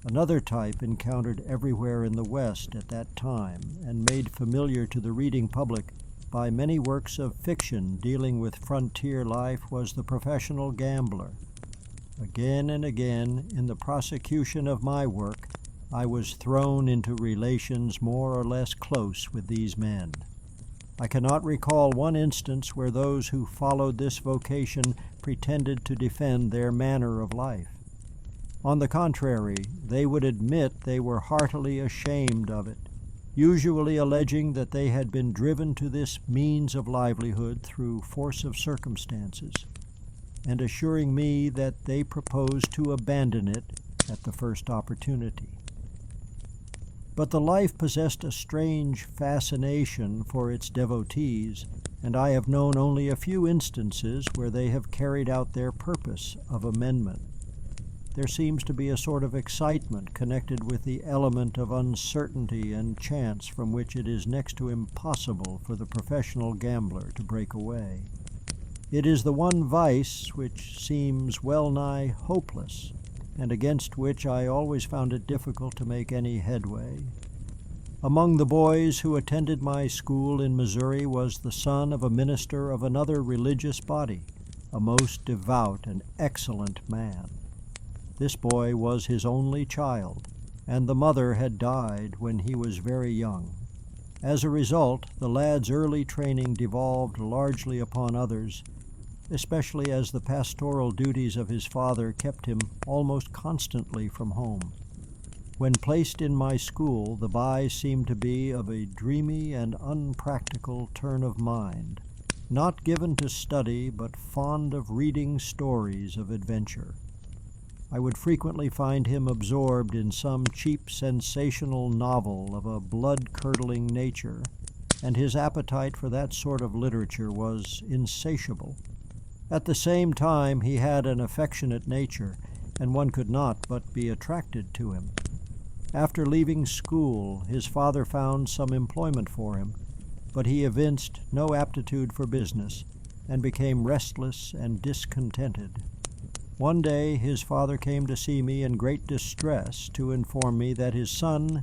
another type encountered everywhere in the West at that time and made familiar to the reading public by many works of fiction dealing with frontier life was the professional gambler. Again and again, in the prosecution of my work, I was thrown into relations more or less close with these men. I cannot recall one instance where those who followed this vocation pretended to defend their manner of life. On the contrary, they would admit they were heartily ashamed of it, usually alleging that they had been driven to this means of livelihood through force of circumstances, and assuring me that they proposed to abandon it at the first opportunity. But the life possessed a strange fascination for its devotees, and I have known only a few instances where they have carried out their purpose of amendment. There seems to be a sort of excitement connected with the element of uncertainty and chance from which it is next to impossible for the professional gambler to break away. It is the one vice which seems well-nigh hopeless, and against which I always found it difficult to make any headway. Among the boys who attended my school in Missouri was the son of a minister of another religious body, a most devout and excellent man. This boy was his only child, and the mother had died when he was very young. As a result, the lad's early training devolved largely upon others, especially as the pastoral duties of his father kept him almost constantly from home. When placed in my school, the boy seemed to be of a dreamy and unpractical turn of mind, not given to study but fond of reading stories of adventure. I would frequently find him absorbed in some cheap sensational novel of a blood-curdling nature, and his appetite for that sort of literature was insatiable. At the same time, he had an affectionate nature, and one could not but be attracted to him. After leaving school, his father found some employment for him, but he evinced no aptitude for business and became restless and discontented. One day his father came to see me in great distress to inform me that his son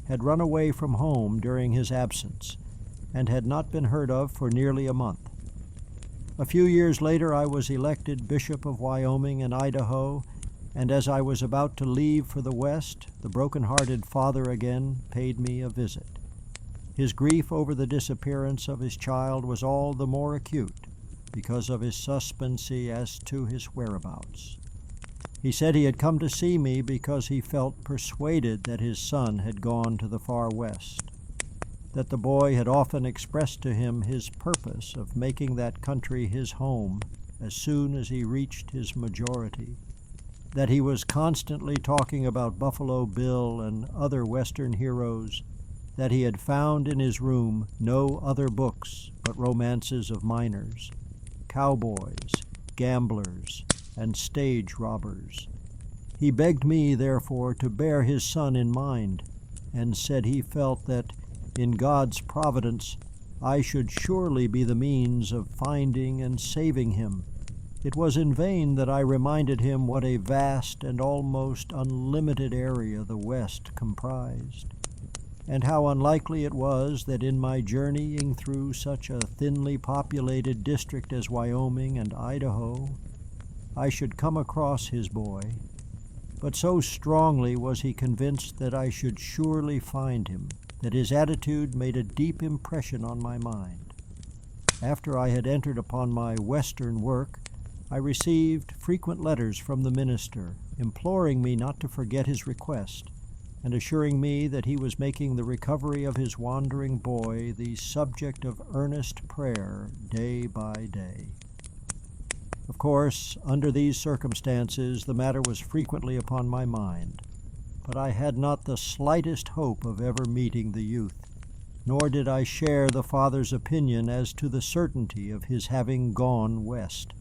had run away from home during his absence and had not been heard of for nearly a month. A few years later I was elected Bishop of Wyoming and Idaho, and as I was about to leave for the West, the broken-hearted father again paid me a visit. His grief over the disappearance of his child was all the more acute because of his suspense as to his whereabouts. He said he had come to see me because he felt persuaded that his son had gone to the far West, that the boy had often expressed to him his purpose of making that country his home as soon as he reached his majority, that he was constantly talking about Buffalo Bill and other Western heroes, that he had found in his room no other books but romances of miners, cowboys, gamblers, and stage robbers. He begged me, therefore, to bear his son in mind, and said he felt that in God's providence, I should surely be the means of finding and saving him. It was in vain that I reminded him what a vast and almost unlimited area the West comprised, and how unlikely it was that in my journeying through such a thinly populated district as Wyoming and Idaho, I should come across his boy. But so strongly was he convinced that I should surely find him, that his attitude made a deep impression on my mind. After I had entered upon my Western work, I received frequent letters from the minister, imploring me not to forget his request, and assuring me that he was making the recovery of his wandering boy the subject of earnest prayer day by day. Of course, under these circumstances, the matter was frequently upon my mind, but I had not the slightest hope of ever meeting the youth, nor did I share the father's opinion as to the certainty of his having gone West.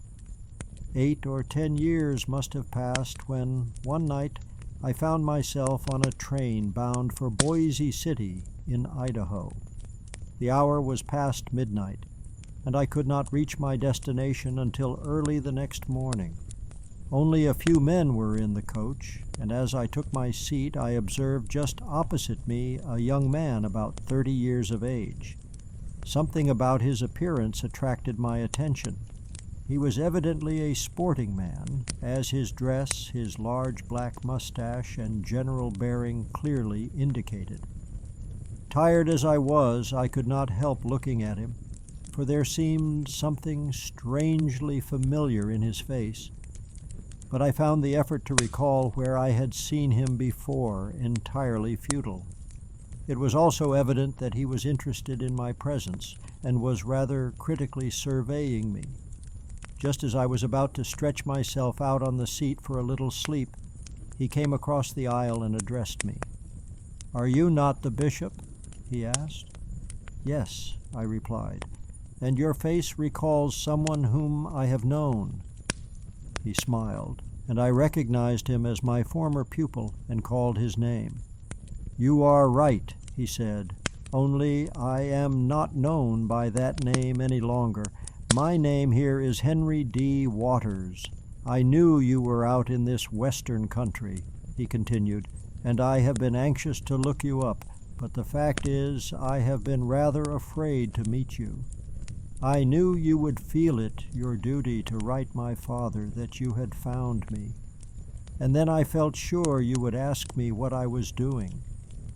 8 or 10 years must have passed when, one night, I found myself on a train bound for Boise City in Idaho. The hour was past midnight, and I could not reach my destination until early the next morning. Only a few men were in the coach, and as I took my seat I observed just opposite me a young man about 30 years of age. Something about his appearance attracted my attention. He was evidently a sporting man, as his dress, his large black mustache, and general bearing clearly indicated. Tired as I was, I could not help looking at him, for there seemed something strangely familiar in his face. But I found the effort to recall where I had seen him before entirely futile. It was also evident that he was interested in my presence and was rather critically surveying me. Just as I was about to stretch myself out on the seat for a little sleep, he came across the aisle and addressed me. "Are you not the bishop?" he asked. "Yes," I replied, "and your face recalls someone whom I have known." He smiled, and I recognized him as my former pupil and called his name. "You are right," he said, "only I am not known by that name any longer. My name here is Henry D. Waters. I knew you were out in this western country," he continued, "and I have been anxious to look you up, but the fact is I have been rather afraid to meet you. I knew you would feel it your duty to write my father that you had found me, and then I felt sure you would ask me what I was doing,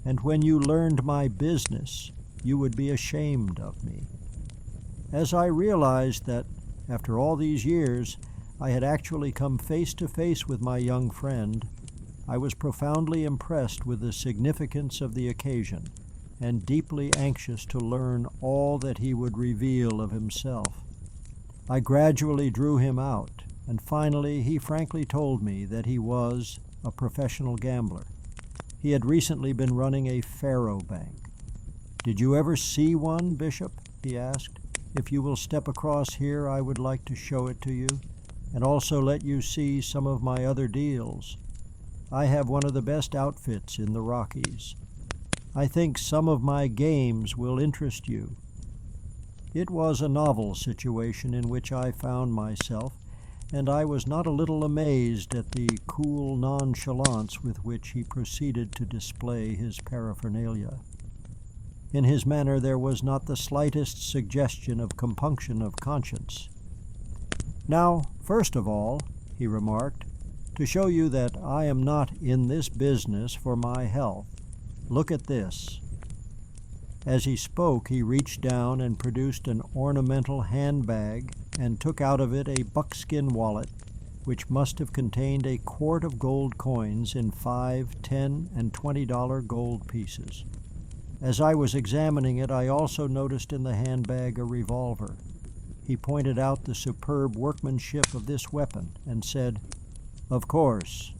and when you learned my business, you would be ashamed of me." As I realized that, after all these years, I had actually come face to face with my young friend, I was profoundly impressed with the significance of the occasion and deeply anxious to learn all that he would reveal of himself. I gradually drew him out, and finally he frankly told me that he was a professional gambler. He had recently been running a faro-bank. "Did you ever see one, Bishop?" he asked. "If you will step across here, I would like to show it to you, and also let you see some of my other deals. I have one of the best outfits in the Rockies. I think some of my games will interest you." It was a novel situation in which I found myself, and I was not a little amazed at the cool nonchalance with which he proceeded to display his paraphernalia. In his manner there was not the slightest suggestion of compunction of conscience. "Now, first of all," he remarked, "to show you that I am not in this business for my health, look at this." As he spoke, he reached down and produced an ornamental handbag and took out of it a buckskin wallet, which must have contained a quart of gold coins in $5, $10, and $20 gold pieces. As I was examining it, I also noticed in the handbag a revolver. He pointed out the superb workmanship of this weapon and said, "Of course,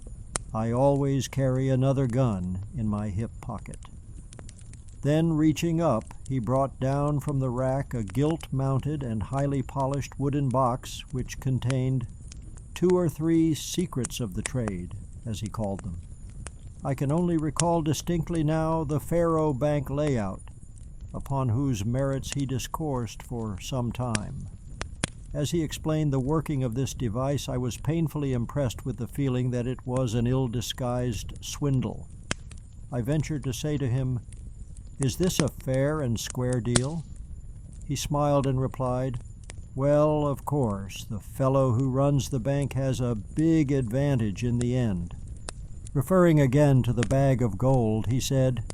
I always carry another gun in my hip pocket." Then, reaching up, he brought down from the rack a gilt-mounted and highly polished wooden box which contained 2 or 3 secrets of the trade, as he called them. I can only recall distinctly now the faro-bank layout, upon whose merits he discoursed for some time. As he explained the working of this device, I was painfully impressed with the feeling that it was an ill-disguised swindle. I ventured to say to him, "Is this a fair and square deal?" He smiled and replied, "Well, of course, the fellow who runs the bank has a big advantage in the end." Referring again to the bag of gold, he said,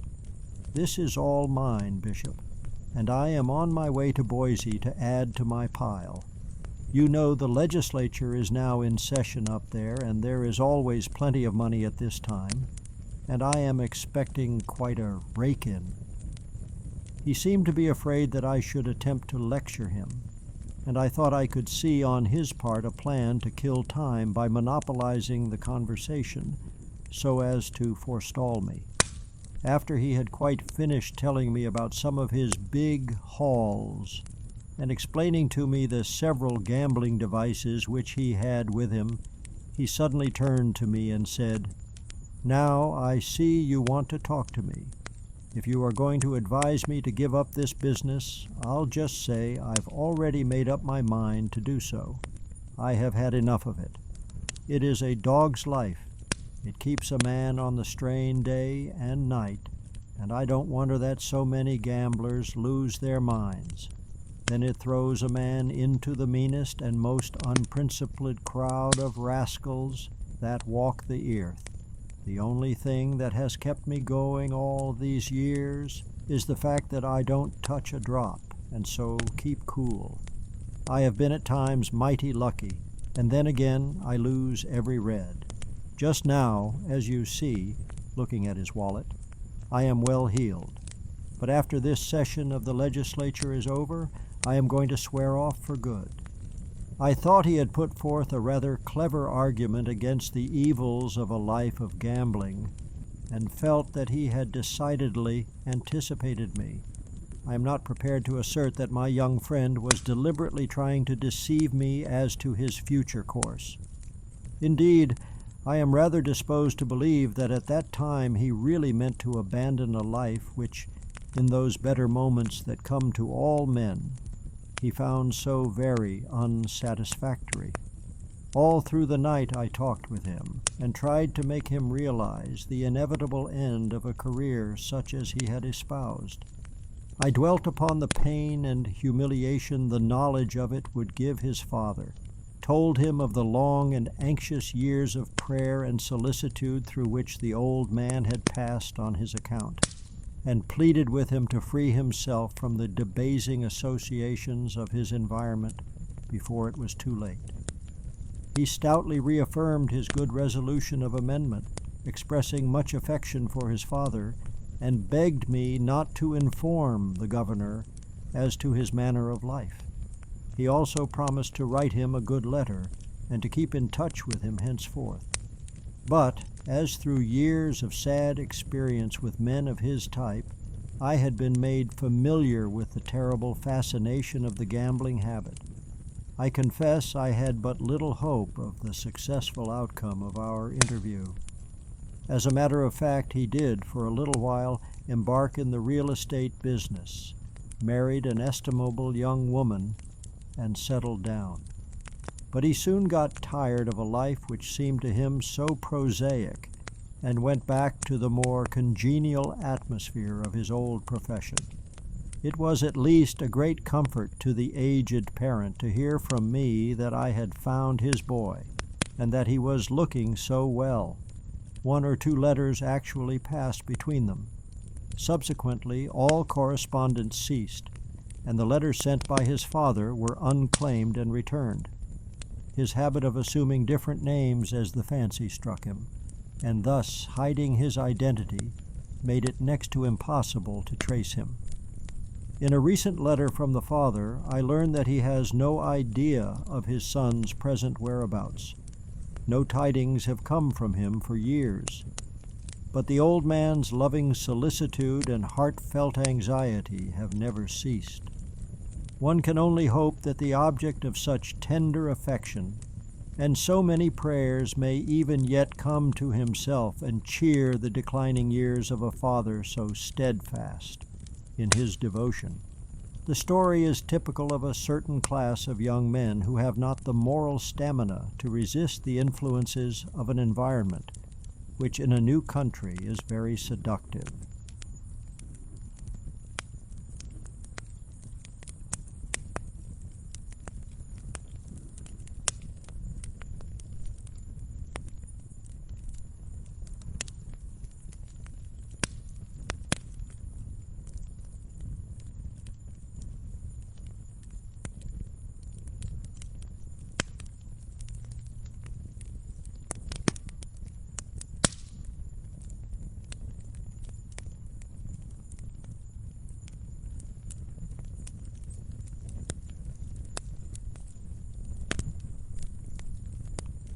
"This is all mine, Bishop, and I am on my way to Boise to add to my pile. You know the legislature is now in session up there, and there is always plenty of money at this time, and I am expecting quite a rake-in." He seemed to be afraid that I should attempt to lecture him, and I thought I could see on his part a plan to kill time by monopolizing the conversation so as to forestall me. After he had quite finished telling me about some of his big hauls and explaining to me the several gambling devices which he had with him, he suddenly turned to me and said, "Now I see you want to talk to me. If you are going to advise me to give up this business, I'll just say I've already made up my mind to do so. I have had enough of it. It is a dog's life. It keeps a man on the strain day and night, and I don't wonder that so many gamblers lose their minds. Then it throws a man into the meanest and most unprincipled crowd of rascals that walk the earth. The only thing that has kept me going all these years is the fact that I don't touch a drop, and so keep cool. I have been at times mighty lucky, and then again I lose every red. Just now, as you see, looking at his wallet, I am well heeled. But after this session of the legislature is over, I am going to swear off for good. I thought he had put forth a rather clever argument against the evils of a life of gambling, and felt that he had decidedly anticipated me. I am not prepared to assert that my young friend was deliberately trying to deceive me as to his future course. Indeed, I am rather disposed to believe that at that time he really meant to abandon a life which, in those better moments that come to all men, he found so very unsatisfactory. All through the night I talked with him and tried to make him realize the inevitable end of a career such as he had espoused. I dwelt upon the pain and humiliation the knowledge of it would give his father, told him of the long and anxious years of prayer and solicitude through which the old man had passed on his account, and pleaded with him to free himself from the debasing associations of his environment before it was too late. He stoutly reaffirmed his good resolution of amendment, expressing much affection for his father, and begged me not to inform the governor as to his manner of life. He also promised to write him a good letter and to keep in touch with him henceforth. But, as through years of sad experience with men of his type, I had been made familiar with the terrible fascination of the gambling habit, I confess I had but little hope of the successful outcome of our interview. As a matter of fact, he did, for a little while, embark in the real estate business, married an estimable young woman, and settled down. But he soon got tired of a life which seemed to him so prosaic, and went back to the more congenial atmosphere of his old profession. It was at least a great comfort to the aged parent to hear from me that I had found his boy, and that he was looking so well. 1 or 2 letters actually passed between them. Subsequently, all correspondence ceased, and the letters sent by his father were unclaimed and returned. His habit of assuming different names as the fancy struck him, and thus hiding his identity, made it next to impossible to trace him. In a recent letter from the father, I learned that he has no idea of his son's present whereabouts. No tidings have come from him for years. But the old man's loving solicitude and heartfelt anxiety have never ceased. One can only hope that the object of such tender affection and so many prayers may even yet come to himself and cheer the declining years of a father so steadfast in his devotion. The story is typical of a certain class of young men who have not the moral stamina to resist the influences of an environment which in a new country is very seductive.